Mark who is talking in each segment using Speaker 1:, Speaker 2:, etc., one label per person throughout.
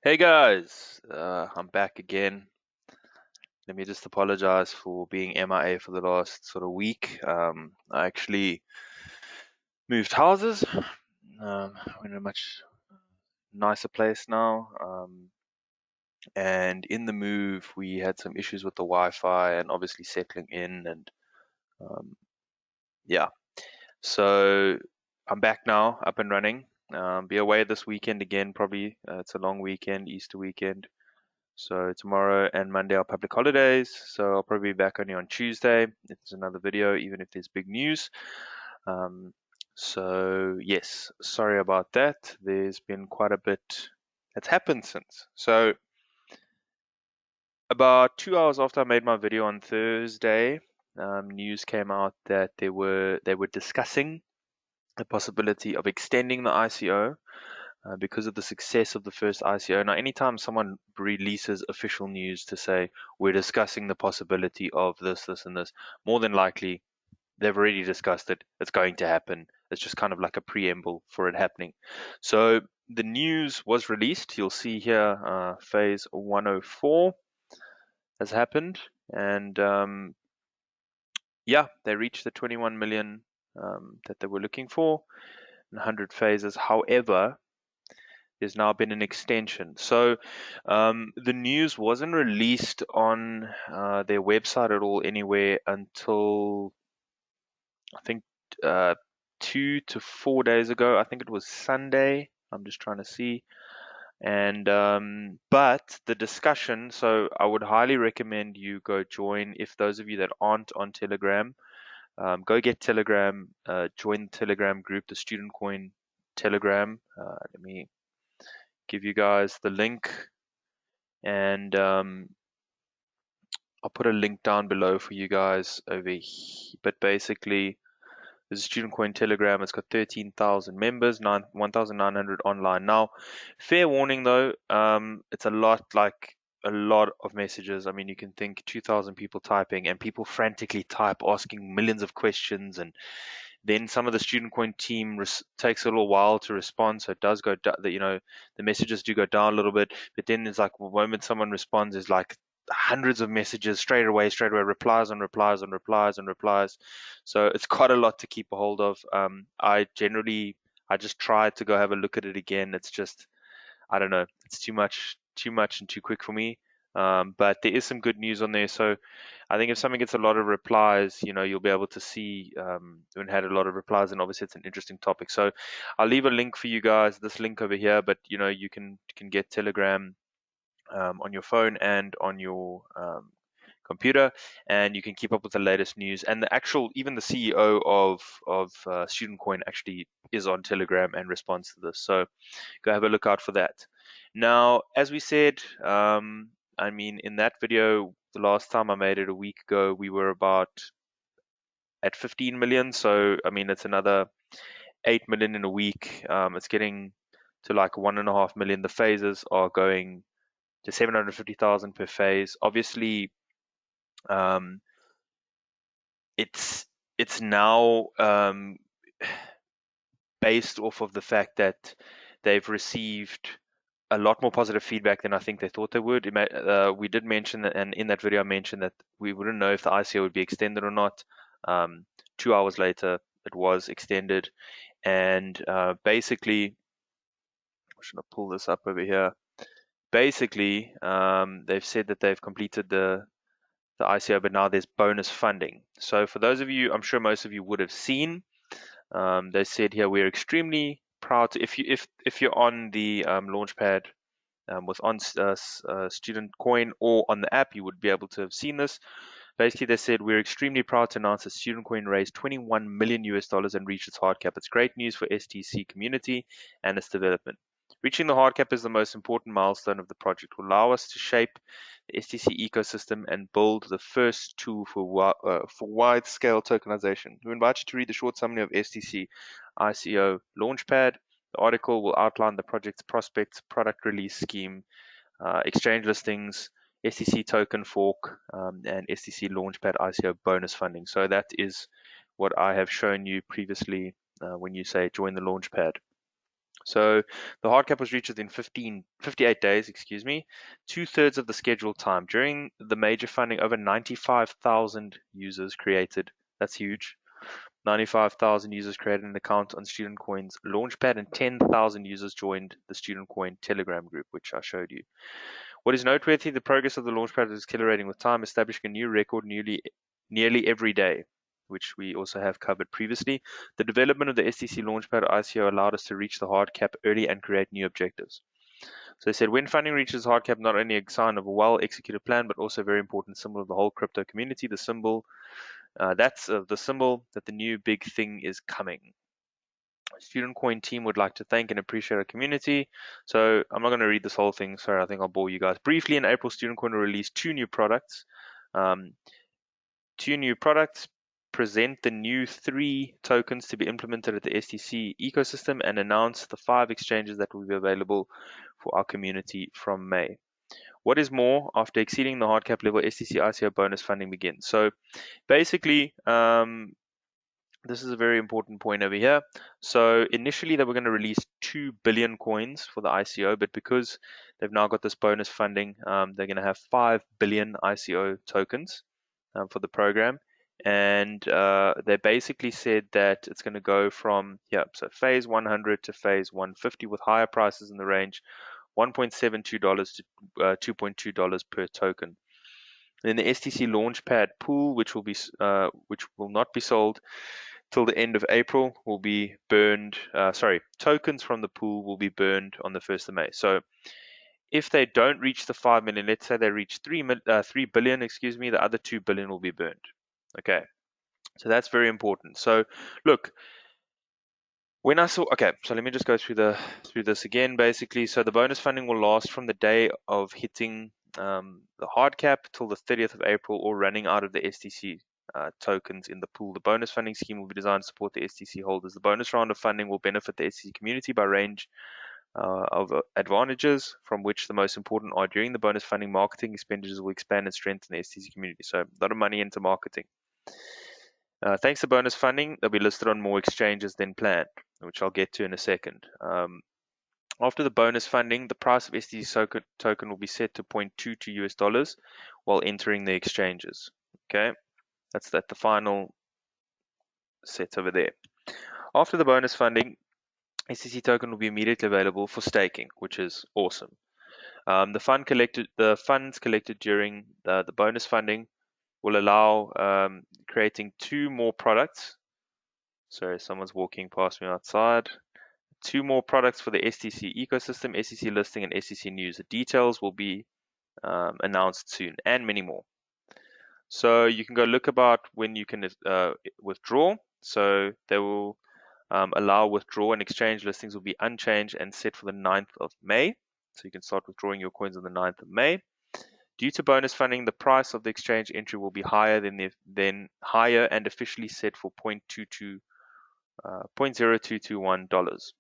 Speaker 1: Hey guys, I'm back again. Let me just apologize for being MIA for the last sort of week. I actually moved houses. We're in a much nicer place now. And in the move, we had some issues with the Wi-Fi and obviously settling in. And um, yeah, so I'm back now, up and running. Be away this weekend again, probably. It's a long weekend, Easter weekend. So tomorrow and Monday are public holidays, so I'll probably be back only on Tuesday if there's another video, even if there's big news. Um, so yes, sorry about that. There's been quite a bit that's happened since. So about 2 hours after I made my video on Thursday, news came out that they were discussing the possibility of extending the ICO because of the success of the first ICO. Now, anytime someone releases official news to say we're discussing the possibility of this, this, and this, more than likely they've already discussed it. It's going to happen. It's just kind of like a preamble for it happening. So the news was released. You'll see here phase 104 has happened. And yeah, they reached the 21 million that they were looking for in 100 phases. However, there's now been an extension. So the news wasn't released on their website at all anywhere until I think uh, 2 to 4 days ago. I think it was Sunday. I'm just trying to see. And but the discussion, so I would highly recommend you go join. If those of you that aren't on Telegram, go get Telegram, join the Telegram group, the Student Coin Telegram. Let me give you guys the link, and I'll put a link down below for you guys over here. But basically, there's a Student Coin Telegram. It's got 13,000 members, 1,900 online. Now, fair warning though, it's a lot of messages. I mean, you can think 2,000 people typing and people frantically type, asking millions of questions, and then some of the Student Coin team takes a little while to respond, so it does go. The messages do go down a little bit, but then it's like the moment someone responds, is like hundreds of messages straight away, replies on replies on replies on replies. So it's quite a lot to keep a hold of. I just try to go have a look at it again. It's just, I don't know, it's too much and too quick for me. But there is some good news on there. So I think if something gets a lot of replies, you'll be able to see when it had a lot of replies, and obviously it's an interesting topic. So I'll leave a link for you guys, this link over here, but you can get Telegram on your phone and on your computer, and you can keep up with the latest news. And even the CEO of Student Coin actually is on Telegram and responds to this. So go have a look out for that. Now, as we said, I mean, in that video, the last time I made it a week ago, we were about at 15 million. So, I mean, it's another 8 million in a week. It's getting to like 1.5 million. The phases are going to 750,000 per phase. Obviously, um, it's it's now based off of the fact that they've received a lot more positive feedback than I think they thought they would. We did mention that, and in that video I mentioned that we wouldn't know if the ICO would be extended or not. 2 hours later, it was extended, and basically, I should I pull this up over here? Basically, they've said that they've completed the ICO, but now there's bonus funding. So for those of you, I'm sure most of you would have seen, they said here we're extremely proud to, if you're on the Launchpad with on Student Coin or on the app, you would be able to have seen this. Basically, they said we're extremely proud to announce that Student Coin raised 21 million US dollars and reached its hard cap. It's great news for STC community and its development. Reaching the hard cap is the most important milestone of the project. It will allow us to shape the STC ecosystem and build the first tool for wide-scale tokenization. We invite you to read the short summary of STC ICO Launchpad. The article will outline the project's prospects, product release scheme, exchange listings, STC token fork, and STC Launchpad ICO bonus funding. So that is what I have shown you previously when you say join the Launchpad. So the hard cap was reached within 58 days, excuse me, 2/3 of the scheduled time. During the major funding, over 95,000 users created. That's huge. 95,000 users created an account on Student Coin's Launchpad, and 10,000 users joined the Student Coin Telegram group, which I showed you. What is noteworthy, the progress of the Launchpad is accelerating with time, establishing a new record nearly every day, which we also have covered previously. The development of the STC Launchpad ICO allowed us to reach the hard cap early and create new objectives. So they said, when funding reaches hard cap, not only a sign of a well-executed plan, but also a very important symbol of the whole crypto community. The symbol, that's the symbol that the new big thing is coming. Student Coin team would like to thank and appreciate our community. So I'm not going to read this whole thing. Sorry, I think I'll bore you guys. Briefly, in April, Student Coin will release two new products. Um, present the new 3 tokens to be implemented at the STC ecosystem, and announce the 5 exchanges that will be available for our community from May. What is more, after exceeding the hard cap level, STC ICO bonus funding begins. So basically, this is a very important point over here. So initially they were going to release 2 billion coins for the ICO, but because they've now got this bonus funding, they're going to have 5 billion ICO tokens for the program. And they basically said that it's going to go from, so phase 100 to phase 150 with higher prices in the range $1.72 to $2.2 per token. Then the STC Launchpad pool, which will not be sold till the end of April, will be burned. Tokens from the pool will be burned on the 1st of May. So if they don't reach the 5 million, let's say they reach 3 billion, the other 2 billion will be burned. Okay, so that's very important. So look, when I saw, okay, so let me just go through this again. Basically, so the bonus funding will last from the day of hitting the hard cap till the 30th of April, or running out of the STC tokens in the pool. The bonus funding scheme will be designed to support the STC holders. The bonus round of funding will benefit the STC community by range of advantages, from which the most important are: during the bonus funding, marketing expenditures will expand and strengthen the STC community. So a lot of money into marketing. Thanks to bonus funding, they'll be listed on more exchanges than planned, which I'll get to in a second. After the bonus funding, the price of STC token will be set to 0.22 US dollars while entering the exchanges. Okay, that's the final set over there. After the bonus funding, STC token will be immediately available for staking, which is awesome. The funds collected during the bonus funding will allow creating 2 more products. Sorry, someone's walking past me outside. 2 more products for the STC ecosystem: STC listing and STC news. The details will be announced soon, and many more. So you can go look about when you can withdraw. So they will allow withdrawal, and exchange listings will be unchanged and set for the 9th of May. So you can start withdrawing your coins on the 9th of May. Due to bonus funding, the price of the exchange entry will be higher and officially set for $0.0221.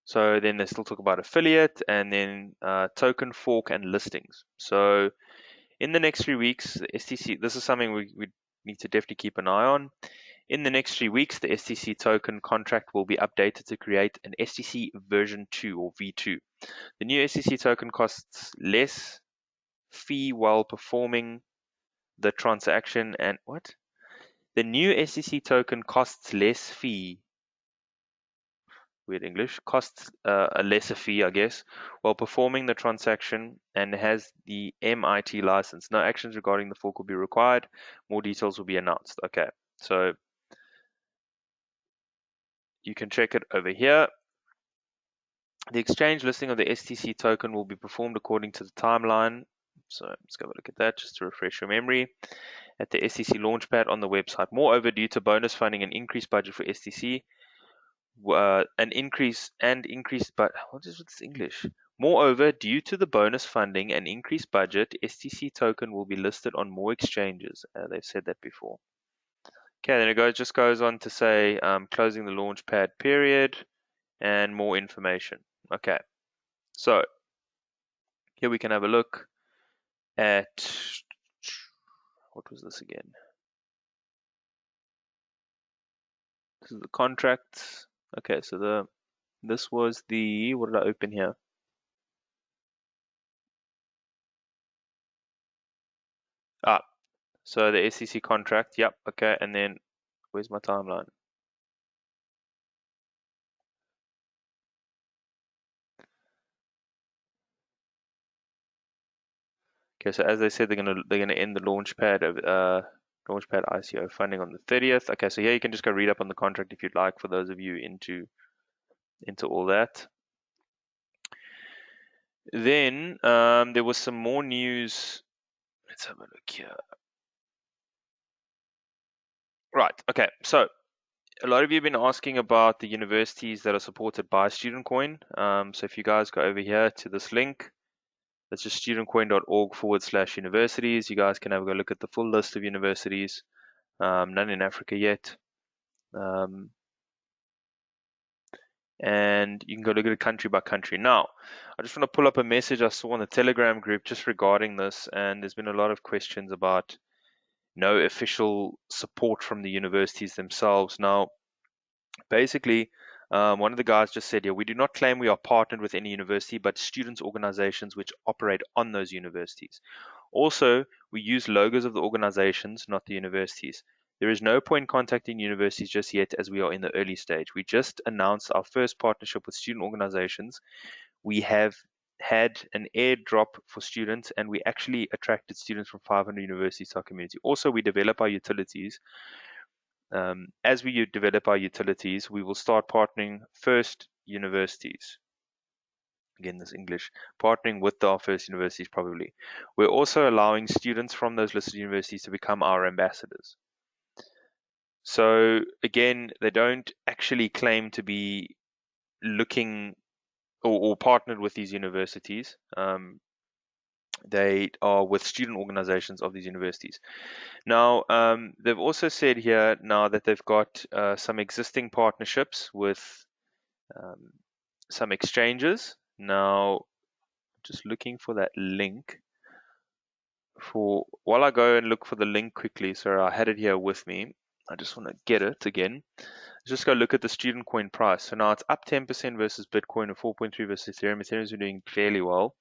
Speaker 1: So then they still talk about affiliate, and then token fork and listings. So in the next 3 weeks, the STC, this is something we need to definitely keep an eye on. In the next 3 weeks, the STC token contract will be updated to create an STC version 2, or V2. The new STC token costs less fee while performing the transaction, and what? The new STC token costs less fee. Weird English. Costs a lesser fee, I guess, while performing the transaction, and has the MIT license. No actions regarding the fork will be required. More details will be announced. Okay, so you can check it over here. The exchange listing of the STC token will be performed according to the timeline. So let's go have a look at that just to refresh your memory. At the STC Launchpad on the website. Moreover, due to bonus funding and increased budget for STC, but what is this English? Moreover, due to the bonus funding and increased budget, STC token will be listed on more exchanges. They've said that before. Okay, then it just goes on to say closing the Launchpad period and more information. Okay, so here we can have a look at, what was this again? This is the contracts. Okay, so This was the, what did I open here? Ah, so the SEC contract. Yep. Okay. And then where's my timeline? Okay. So as they said, they're gonna end the launchpad ICO funding on the 30th. Okay. So here you can just go read up on the contract if you'd like. For those of you into all that. Then there was some more news. Let's have a look here. Right. Okay. So a lot of you have been asking about the universities that are supported by StudentCoin. So if you guys go over here to this link, that's just studentcoin.org/universities. You guys can have a go look at the full list of universities. None in Africa yet. Um, and you can go look at it country by country. Now, I just want to pull up a message I saw on the Telegram group just regarding this, and there's been a lot of questions about no official support from the universities themselves. Now, basically, one of the guys just said, yeah, we do not claim we are partnered with any university, but students' organizations which operate on those universities. Also, we use logos of the organizations, not the universities. There is no point contacting universities just yet as we are in the early stage. We just announced our first partnership with student organizations. We have had an airdrop for students and we actually attracted students from 500 universities to our community. Also, we develop our utilities. As we develop our utilities, we will start partnering first universities. Again, this English, partnering with our first universities probably. We're also allowing students from those listed universities to become our ambassadors. So again, they don't actually claim to be looking or partnered with these universities. They are with student organizations of these universities. Now, they've also said here now that they've got some existing partnerships with um, some exchanges. Now, just looking for that link. For while I go and look for the link quickly, so I had it here with me. I just want to get it again. Just go look at the student coin price. So now it's up 10% versus Bitcoin and 4.3 versus Ethereum. Ethereum's been doing fairly well,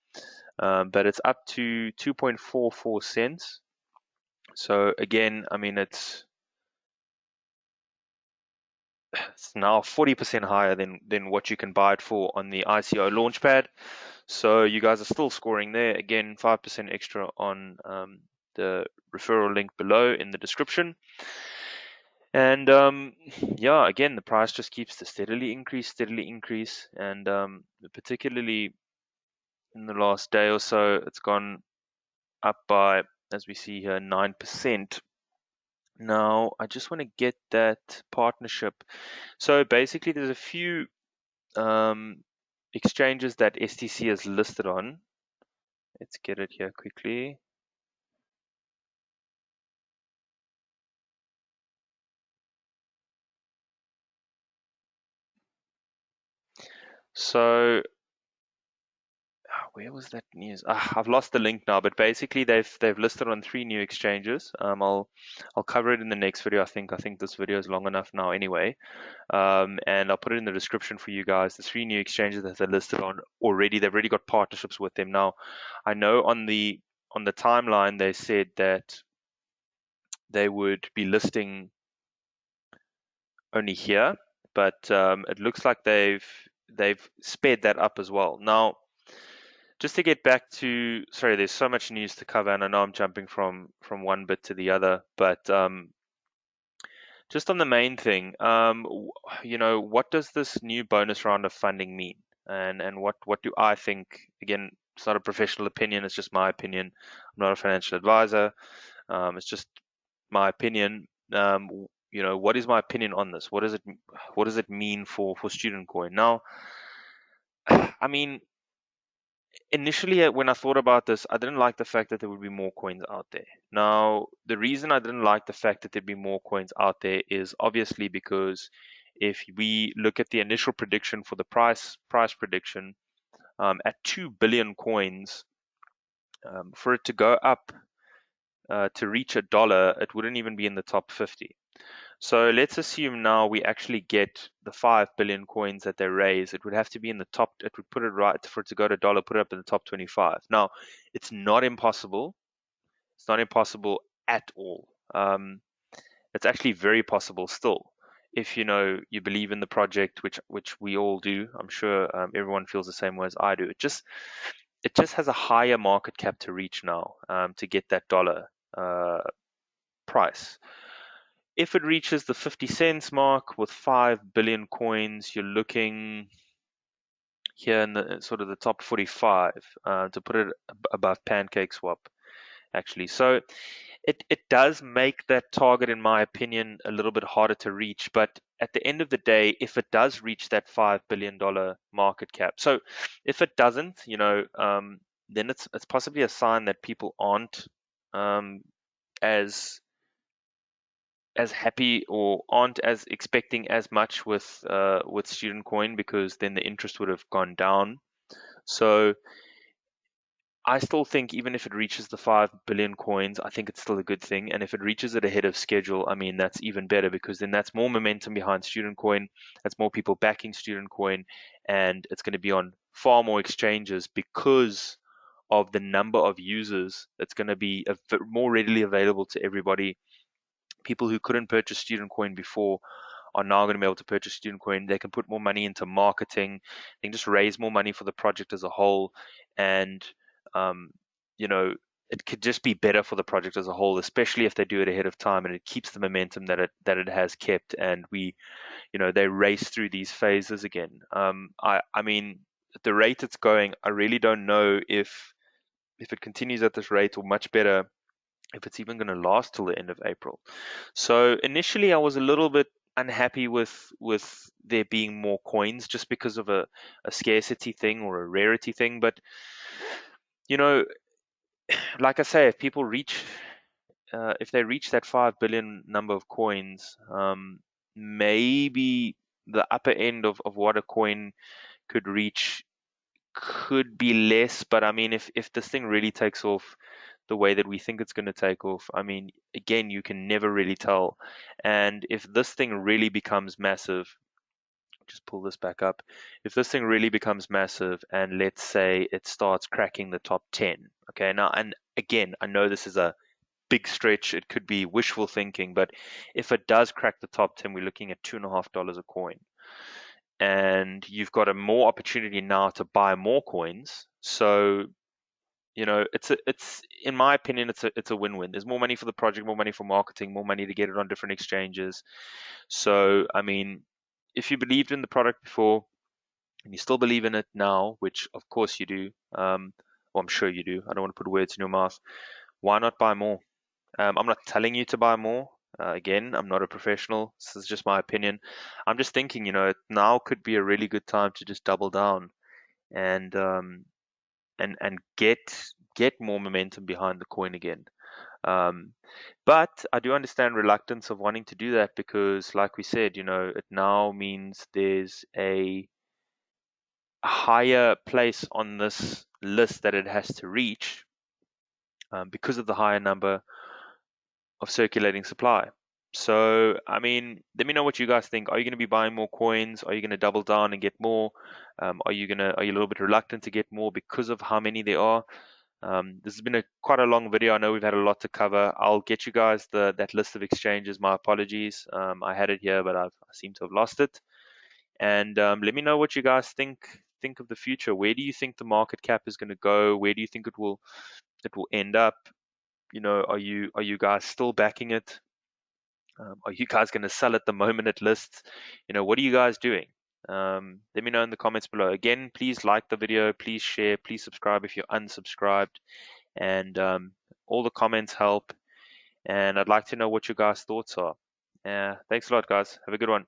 Speaker 1: but it's up to 2.44 cents. So again, I mean, it's now 40% higher than what you can buy it for on the ICO launchpad. So you guys are still scoring there. Again, 5% extra on the referral link below in the description. And yeah, again, the price just keeps to steadily increase. And particularly in the last day or so, it's gone up by, as we see here, 9%. Now, I just want to get that partnership. So basically, there's a few exchanges that STC is listed on. Let's get it here quickly. So where was that news? I've lost the link now, but basically they've listed on 3 new exchanges. I'll cover it in the next video. I think this video is long enough now anyway. And I'll put it in the description for you guys. The 3 new exchanges that they're listed on already. They've already got partnerships with them now. I know on the timeline they said that they would be listing only here, but it looks like they've sped that up as well. Now, just to get back to, sorry, there's so much news to cover, and I know I'm jumping from one bit to the other, but just on the main thing, what does this new bonus round of funding mean, and what do I think? Again, it's not a professional opinion; it's just my opinion. I'm not a financial advisor. It's just my opinion. What is my opinion on this? What does it mean for student coin? Now, I mean, initially when I thought about this, I didn't like the fact that there would be more coins out there. Now, the reason I didn't like the fact that there'd be more coins out there is obviously because if we look at the initial prediction for the price prediction at 2 billion coins, for it to go up to reach $1, it wouldn't even be in the top 50. So let's assume now we actually get the 5 billion coins that they raise. It would have to be in the top, it would put it right for it to go to dollar, put it up in the top 25. Now, it's not impossible. It's not impossible at all. It's actually very possible still. If you believe in the project, which we all do. I'm sure everyone feels the same way as I do. It just has a higher market cap to reach now, to get that dollar price. If it reaches the 50 cents mark with 5 billion coins, you're looking here in the sort of the top 45, to put it above Pancake Swap, actually. So it does make that target, in my opinion, a little bit harder to reach. But at the end of the day, if it does reach that $5 billion market cap, so if it doesn't, then it's possibly a sign that people aren't um, as happy or aren't as expecting as much with student coin, because then the interest would have gone down. So I still think even if it reaches the 5 billion coins, I think it's still a good thing. And if it reaches it ahead of schedule, I mean, that's even better, because then that's more momentum behind student coin. That's more people backing student coin, and it's going to be on far more exchanges because of the number of users. It's going to be more readily available to everybody. People who couldn't purchase student coin before are now going to be able to purchase student coin. They can put more money into marketing. They can just raise more money for the project as a whole. And, um, you know, it could just be better for the project as a whole, especially if they do it ahead of time, and it keeps the momentum that it has kept. And they race through these phases again. I mean, at the rate it's going, I really don't know if it continues at this rate, or much better, if it's even going to last till the end of April. So initially, I was a little bit unhappy with there being more coins, just because of a scarcity thing or a rarity thing. But you know, like I say, if they reach that 5 billion number of coins, maybe the upper end of what a coin could reach could be less. But I mean, if this thing really takes off the way that we think it's going to take off, I mean, again, you can never really tell. And if this thing really becomes massive, just pull this back up. If this thing really becomes massive, and let's say it starts cracking the top 10, okay, now, and again, I know this is a big stretch, it could be wishful thinking, but if it does crack the top 10, we're looking at $2.50 a coin. And you've got a more opportunity now to buy more coins. So it's in my opinion, it's a win-win. There's more money for the project, more money for marketing, more money to get it on different exchanges. So I mean, if you believed in the product before and you still believe in it now, which of course you do, well, I'm sure you do. I don't want to put words in your mouth. Why not buy more? I'm not telling you to buy more. Again, I'm not a professional. This is just my opinion. I'm just thinking, now could be a really good time to just double down and get more momentum behind the coin again. Um, but I do understand reluctance of wanting to do that, because, like we said, it now means there's a higher place on this list that it has to reach, because of the higher number of circulating supply. So, I mean, let me know what you guys think. Are you going to be buying more coins? Are you going to double down and get more? Are you a little bit reluctant to get more because of how many there are? This has been quite a long video. I know we've had a lot to cover. I'll get you guys that list of exchanges. My apologies. I had it here, but I seem to have lost it. And let me know what you guys think of the future. Where do you think the market cap is going to go? Where do you think it will end up? Are you guys still backing it? Are you guys going to sell at the moment it lists? What are you guys doing? Let me know in the comments below. Again, please like the video, please share, please subscribe if you're unsubscribed, and all the comments help. And I'd like to know what your guys' thoughts are. Thanks a lot, guys. Have a good one.